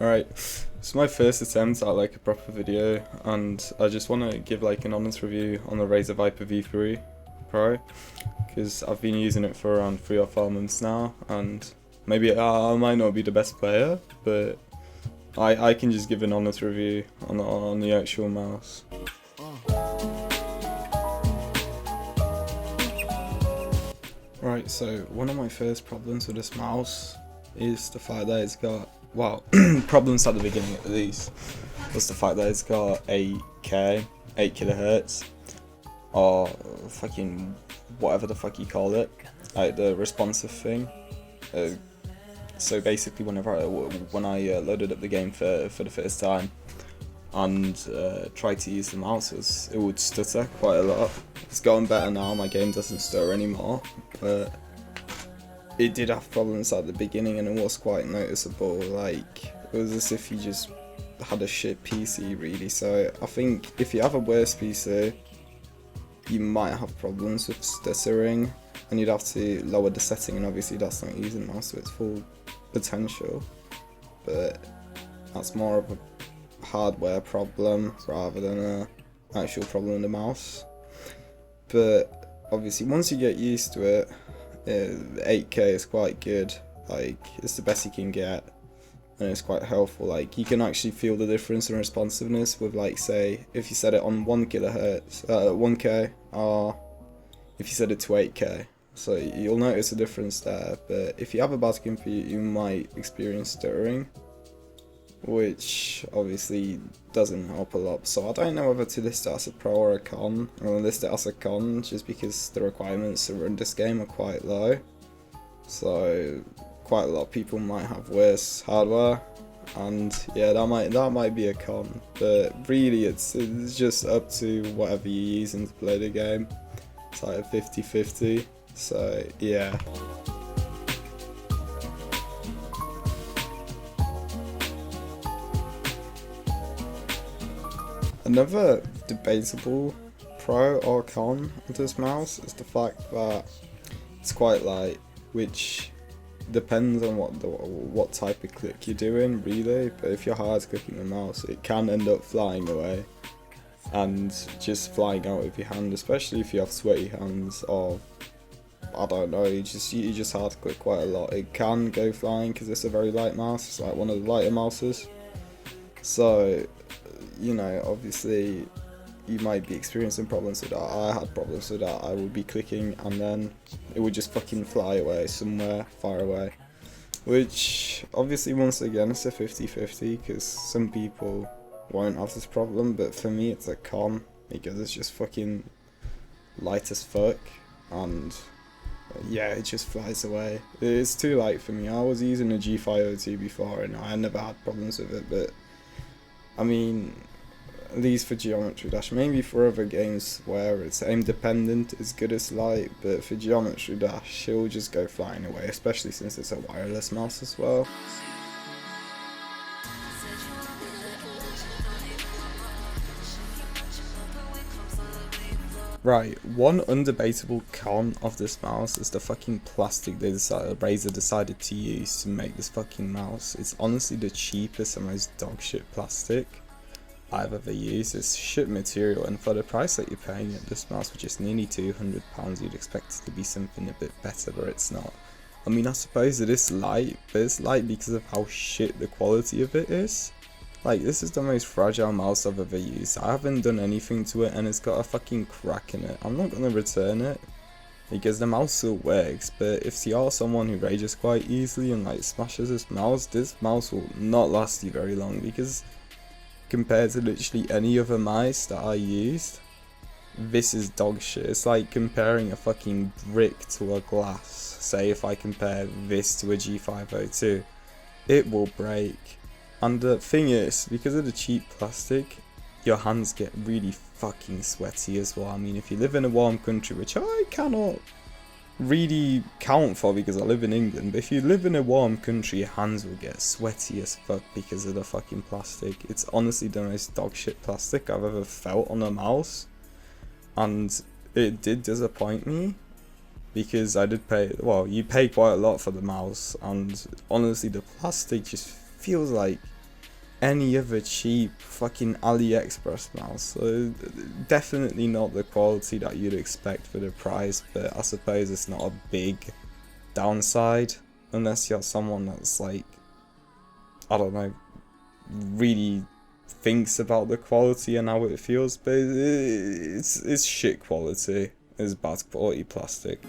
Alright, it's my first attempt at like a proper video, and I just want to give like an honest review on the Razer Viper V3 Pro, because I've been using it for around 3 or 4 months now, and maybe I might not be the best player, but I can just give an honest review on the actual mouse. Right, so one of my first problems with this mouse is the fact that it's got, well, problems at the beginning at least, was the fact that it's got 8K, 8 kilohertz, or fucking whatever the fuck you call it, like the responsive thing. So basically when I loaded up the game for the first time and tried to use the mouse, it would stutter quite a lot. It's gotten better now, my game doesn't stutter anymore, but it did have problems at the beginning and it was quite noticeable. Like, it was as if you just had a shit PC really. So I think if you have a worse PC, you might have problems with stuttering and you'd have to lower the setting, and obviously that's not using the mouse to its full potential, but that's more of a hardware problem rather than an actual problem in the mouse. But obviously once you get used to it, 8K is quite good. Like, it's the best you can get and it's quite helpful. Like, you can actually feel the difference in responsiveness with, like, say if you set it on 1K, or if you set it to 8K, so you'll notice a difference there. But if you have a bad computer, you might experience stuttering, which obviously doesn't help a lot. So I don't know whether to list it as a pro or a con. I'm gonna list it as a con just because the requirements to run this game are quite low. So quite a lot of people might have worse hardware, and yeah, that might be a con. But really, it's just up to whatever you're using to play the game. It's like a 50-50. So yeah. Another debatable pro or con of this mouse is the fact that it's quite light, which depends on what type of click you're doing really. But if you're hard clicking the mouse, it can end up flying away and just flying out of your hand, especially if you have sweaty hands, or I don't know, you just hard click quite a lot. It can go flying because it's a very light mouse. It's like one of the lighter mouses. So, you know, obviously you might be experiencing problems with that. I had problems with that. I would be clicking and then it would just fucking fly away somewhere far away, which obviously once again it's a 50-50 because some people won't have this problem, but for me it's a con because it's just fucking light as fuck and yeah, it just flies away. It's too light for me. I was using a G502 before and I never had problems with it, but I mean, at least for Geometry Dash, maybe for other games where it's aim dependent, it's good as light, but for Geometry Dash, it'll just go flying away, especially since it's a wireless mouse as well. Right, one undebatable con of this mouse is the fucking plastic Razer decided to use to make this fucking mouse. It's honestly the cheapest and most dog shit plastic I've ever used. It's shit material, and for the price that you're paying at this mouse, which is nearly £200, you'd expect it to be something a bit better, but it's not. I mean, I suppose it is light, but it's light because of how shit the quality of it is. Like, this is the most fragile mouse I've ever used. I haven't done anything to it and it's got a fucking crack in it. I'm not going to return it because the mouse still works, but if you are someone who rages quite easily and like smashes this mouse will not last you very long, because compared to literally any other mouse that I used, this is dog shit. It's like comparing a fucking brick to a glass. Say if I compare this to a G502, it will break. And the thing is, because of the cheap plastic, your hands get really fucking sweaty as well. I mean, if you live in a warm country, which I cannot really count for because I live in England, but if you live in a warm country, your hands will get sweaty as fuck because of the fucking plastic. It's honestly the most dog shit plastic I've ever felt on a mouse, and it did disappoint me because I did pay, well, you pay quite a lot for the mouse, and honestly the plastic just feels like any other cheap fucking AliExpress mouse. So definitely not the quality that you'd expect for the price, but I suppose it's not a big downside unless you're someone that's like, I don't know, really thinks about the quality and how it feels, but it's shit quality. It's bad quality plastic.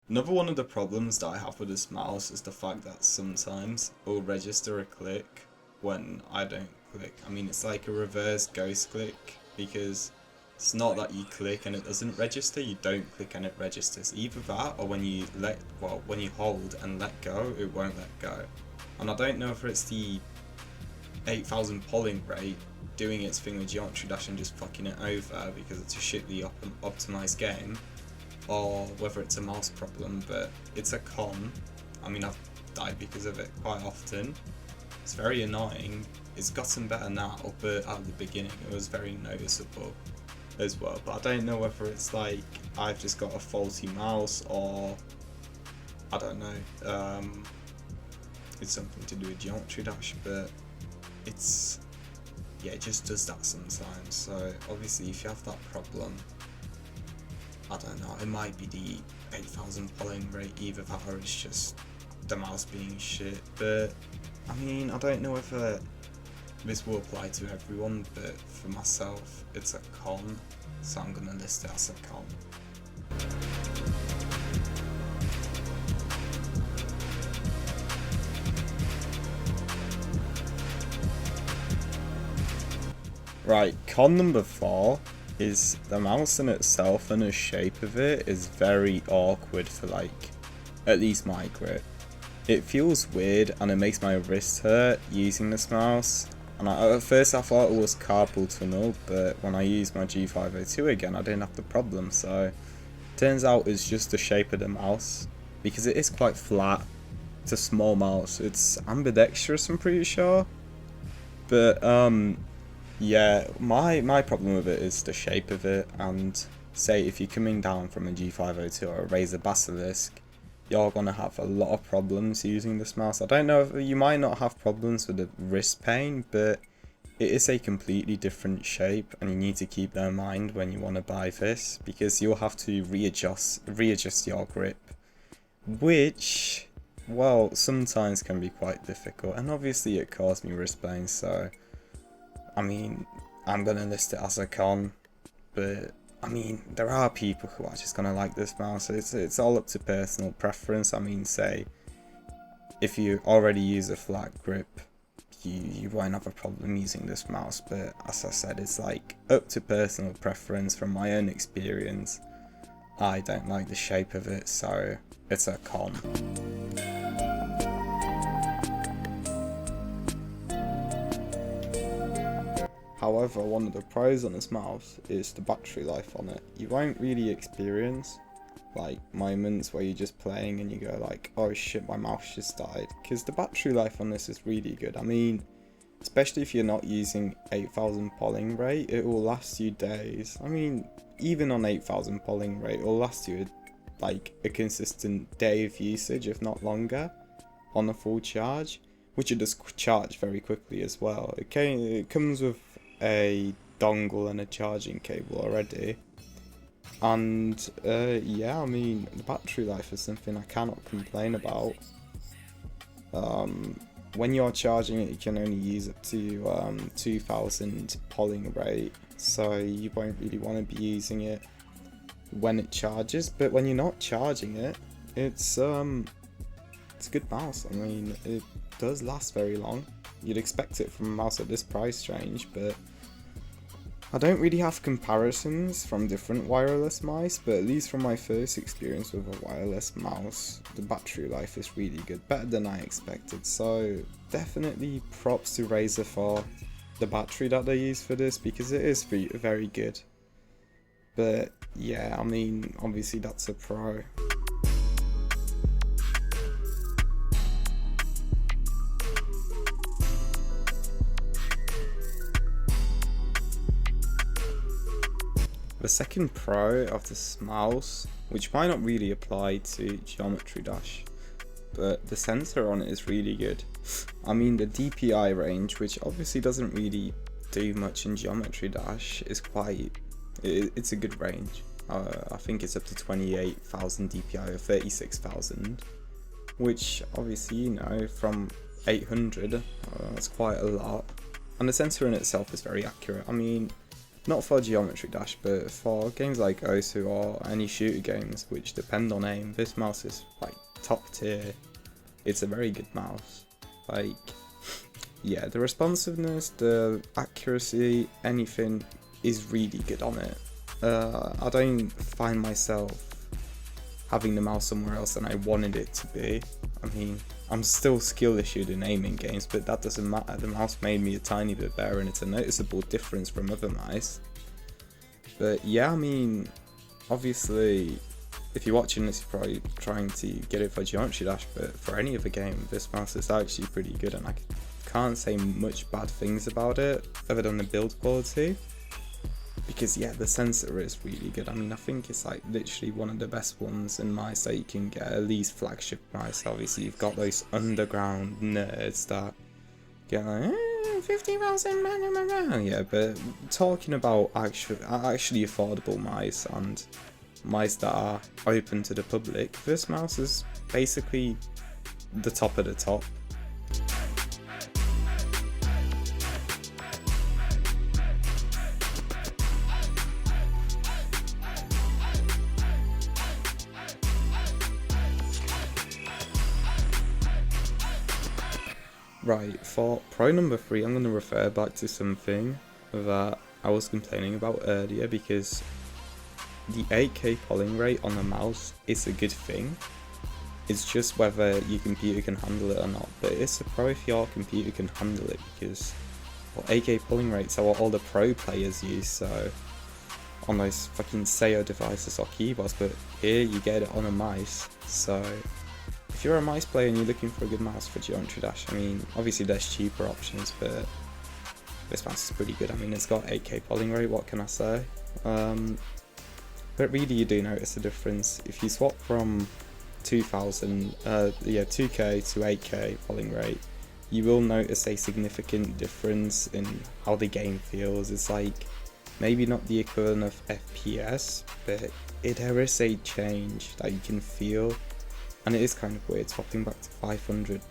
Another one of the problems that I have with this mouse is the fact that sometimes it will register a click when I don't click. I mean, it's like a reverse ghost click, because it's not that you click and it doesn't register, you don't click and it registers. Either that, or when you hold and let go, it won't let go. And I don't know if it's the 8000 polling rate doing its thing with Geometry Dash and just fucking it over because it's a shitly optimized game, or whether it's a mouse problem, but it's a con. I mean, I've died because of it quite often. It's very annoying. It's gotten better now, but at the beginning it was very noticeable as well. But I don't know whether it's like I've just got a faulty mouse, or I don't know, it's something to do with Geometry Dash, but it just does that sometimes. So obviously if you have that problem, I don't know, it might be the 8000 polling rate, either that or it's just the mouse being shit. But I mean, I don't know whether this will apply to everyone, but for myself it's a con, so I'm gonna list it as a con. Right, con number 4 is the mouse in itself, and the shape of it is very awkward for, like, at least my grip. It feels weird and it makes my wrist hurt using this mouse. And at first I thought it was carpal tunnel, but when I used my G502 again I didn't have the problem. So turns out it's just the shape of the mouse, because it is quite flat. It's a small mouse. It's ambidextrous, I'm pretty sure. But yeah, my problem with it is the shape of it. And say if you're coming down from a G502 or a Razer Basilisk, you're gonna have a lot of problems using this mouse. I don't know if you might not have problems with the wrist pain, but it is a completely different shape, and you need to keep that in mind when you want to buy this, because you'll have to readjust your grip, which, well, sometimes can be quite difficult. And obviously it caused me wrist pain, so I mean, I'm gonna list it as a con. But I mean, there are people who are just gonna like this mouse. It's all up to personal preference. I mean, say if you already use a flat grip, you won't have a problem using this mouse. But as I said, it's like up to personal preference. From my own experience, I don't like the shape of it, so it's a con. However, one of the pros on this mouse is the battery life on it. You won't really experience like moments where you're just playing and you go like, oh shit, my mouse just died, because the battery life on this is really good. I mean, especially if you're not using 8000 polling rate, it will last you days. I mean, even on 8000 polling rate, it will last you like a consistent day of usage, if not longer, on a full charge, which it does charge very quickly as well. It comes with a dongle and a charging cable already, and yeah, I mean, the battery life is something I cannot complain about. When you're charging it, you can only use up to 2000 polling rate, so you won't really want to be using it when it charges. But when you're not charging it, it's a good mouse. I mean, it does last very long. You'd expect it from a mouse at this price range, but I don't really have comparisons from different wireless mice, but at least from my first experience with a wireless mouse, the battery life is really good, better than I expected. So definitely props to Razer for the battery that they use for this, because it is very good. But yeah, I mean, obviously that's a pro. the second pro of this mouse, which might not really apply to Geometry Dash, but the sensor on it is really good. I mean, the DPI range, which obviously doesn't really do much in Geometry Dash, is it's a good range. I think it's up to 28,000 DPI or 36,000, which obviously, you know, from 800, that's quite a lot. And the sensor in itself is very accurate. I mean, not for Geometry Dash, but for games like Osu or any shooter games which depend on aim, this mouse is like top tier. It's a very good mouse. Like, yeah, the responsiveness, the accuracy, anything is really good on it. I don't find myself having the mouse somewhere else than I wanted it to be. I mean, I'm still skill issued in aiming games, but that doesn't matter. The mouse made me a tiny bit better, and it's a noticeable difference from other mice. But yeah, I mean, obviously, if you're watching this, you're probably trying to get it for Geometry Dash, but for any other game, this mouse is actually pretty good, and I can't say much bad things about it, other than the build quality. Because yeah, the sensor is really good. I mean, I think it's like literally one of the best ones in mice that you can get, at least flagship mice. Obviously, you've got those underground nerds that get like, 50,000, yeah, but talking about actually affordable mice and mice that are open to the public, this mouse is basically the top of the top. Right, for pro number 3, I'm going to refer back to something that I was complaining about earlier, because the 8K polling rate on the mouse is a good thing. It's just whether your computer can handle it or not, but it's a pro if your computer can handle it, because 8K polling rates are what all the pro players use, so on those fucking Seio devices or keyboards, but here you get it on a mice. So if you're a mice player and you're looking for a good mouse for Geometry Dash, I mean, obviously there's cheaper options, but this mouse is pretty good. I mean, it's got 8K polling rate, what can I say? But really you do notice a difference. If you swap from 2K to 8K polling rate, you will notice a significant difference in how the game feels. It's like, maybe not the equivalent of FPS, but there is a change that you can feel. And it is kind of weird swapping back to 500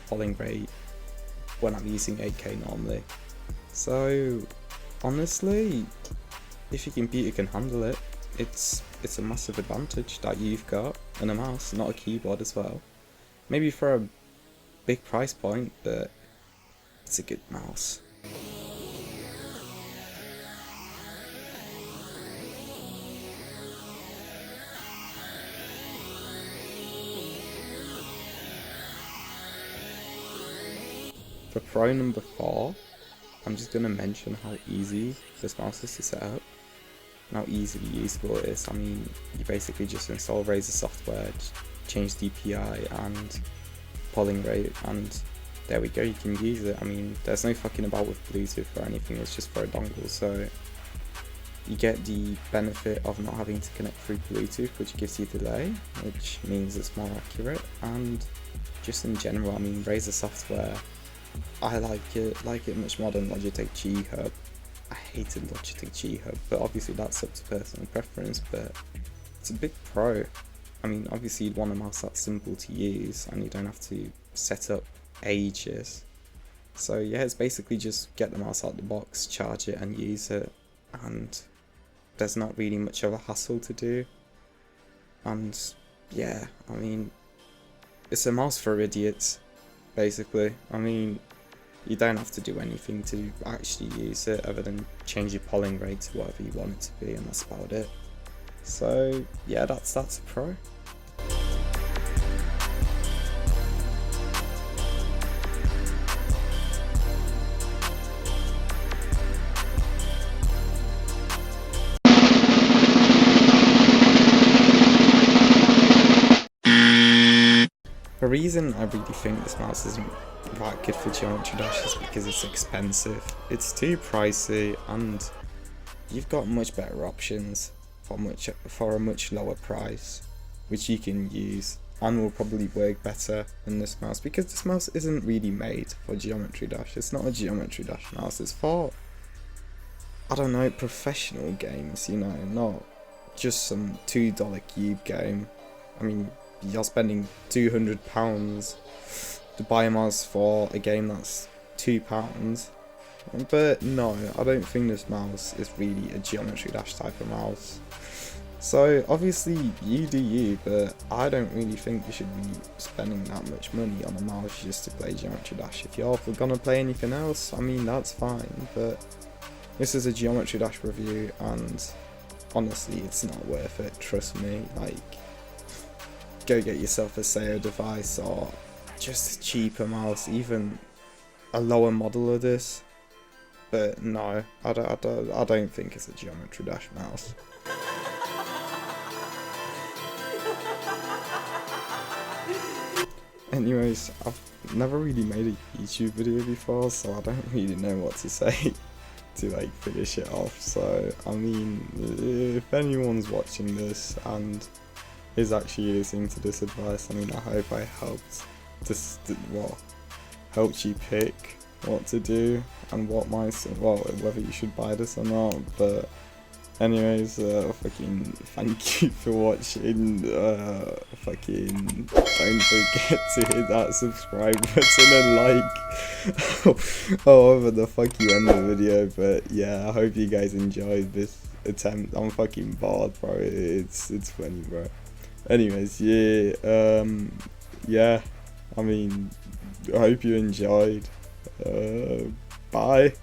polling rate when I'm using 8K normally. So honestly, if your computer can handle it, it's a massive advantage that you've got, and a mouse, not a keyboard as well. Maybe for a big price point, but it's a good mouse. For pro number 4, I'm just going to mention how easy this mouse is to set up and how easily usable it is. I mean, you basically just install Razer software, change DPI and polling rate, and there we go, you can use it. I mean, there's no fucking about with Bluetooth or anything, it's just for a dongle, so you get the benefit of not having to connect through Bluetooth, which gives you delay, which means it's more accurate, and just in general, I mean, Razer software, I like it much more than Logitech G Hub. I hated Logitech G Hub, but obviously that's up to personal preference, but it's a big pro. I mean, obviously you'd want a mouse that's simple to use and you don't have to set up ages. So yeah, it's basically just get the mouse out the box, charge it and use it, and there's not really much of a hassle to do. And yeah, I mean, it's a mouse for idiots, basically. I mean, you don't have to do anything to actually use it other than change your polling rate to whatever you want it to be, and that's about it. So yeah, that's a pro. The reason I really think this mouse isn't that good for Geometry Dash is because it's expensive. It's too pricey, and you've got much better options for a much lower price, which you can use and will probably work better than this mouse, because this mouse isn't really made for Geometry Dash. It's not a Geometry Dash mouse. It's for, I don't know, professional games, you know, not just some $2 cube game. I mean, you're spending £200 to buy a mouse for a game that's £2. But no, I don't think this mouse is really a Geometry Dash type of mouse. So obviously you do you, but I don't really think you should be spending that much money on a mouse just to play Geometry Dash. If you're gonna play anything else, I mean, that's fine, but this is a Geometry Dash review, and honestly it's not worth it, trust me. Like, go get yourself a Sayo device or just a cheaper mouse, even a lower model of this. But no, I don't think it's a Geometry Dash mouse. Anyways, I've never really made a YouTube video before, so I don't really know what to say to like finish it off. So I mean, if anyone's watching this and is actually listening to this advice, I mean, I hope I helped helped you pick what to do and whether you should buy this or not. But anyways, fucking thank you for watching. Fucking don't forget to hit that subscribe button and like however the fuck you end the video. But yeah, I hope you guys enjoyed this attempt. I'm fucking bored, bro. It's funny, bro. Anyways, yeah, yeah, I mean, I hope you enjoyed. Bye.